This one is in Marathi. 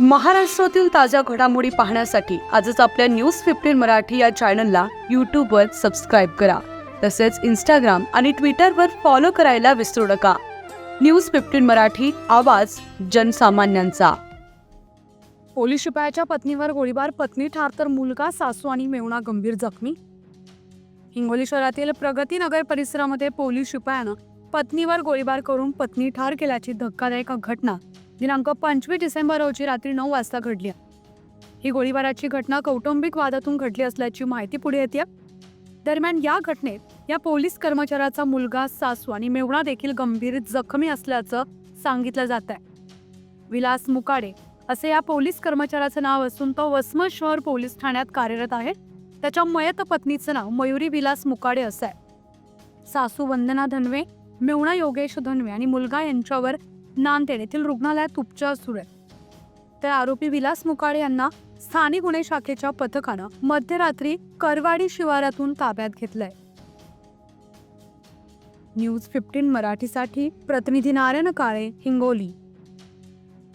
महाराष्ट्रातील ताज्या घडामोडी पाहण्यासाठी आजच आपल्या न्यूज 15 मराठी या चॅनलला यूट्यूबवर सबस्क्राईब करा. तसेच इंस्टाग्राम आणि ट्विटरवर फॉलो करायला विसरू नका. न्यूज 15 मराठी, आवाज जनसामान्यांचा. पोलीस शिपायाच्या पत्नीवर गोळीबार, पत्नी ठार तर मुलगा, सासू आणि मेहुणा गंभीर जखमी. हिंगोली शहरातील प्रगतीनगर परिसरामध्ये पोलीस शिपायानं पत्नीवर गोळीबार करून पत्नी ठार केल्याची धक्कादायक घटना दिनांक 25 डिसेंबर रोजी रात्री 9 वाजता घडली. ही गोळीबाराची घटना कौटुंबिक वादातून घडली असल्याची माहिती पुढे येते. दरम्यान या घटनेत या पोलीस कर्मचाऱ्याचा मुलगा, सासू आणि मेहुणा देखील गंभीर जखमी असल्याचं सांगितलं जात आहे. विलास मुकाडे असे या पोलीस कर्मचाऱ्याचं नाव असून तो वसमत शहर पोलीस ठाण्यात कार्यरत आहे. त्याच्या मयत पत्नीचं नाव मयुरी विलास मुकाडे असं आहे. सासू वंदना धनवे, मेहुणा योगेश धनवे आणि मुलगा यांच्यावर नांदेड येथील रुग्णालयात उपचार सुरू आहेत. तर आरोपी विलास मुकाडे यांना स्थानिक गुन्हे शाखेच्या पथकानं मध्यरात्री करवाडी शिवारातून ताब्यात घेतलंय. न्यूज 15 मराठीसाठी प्रतिनिधी नारायण काळे, हिंगोली.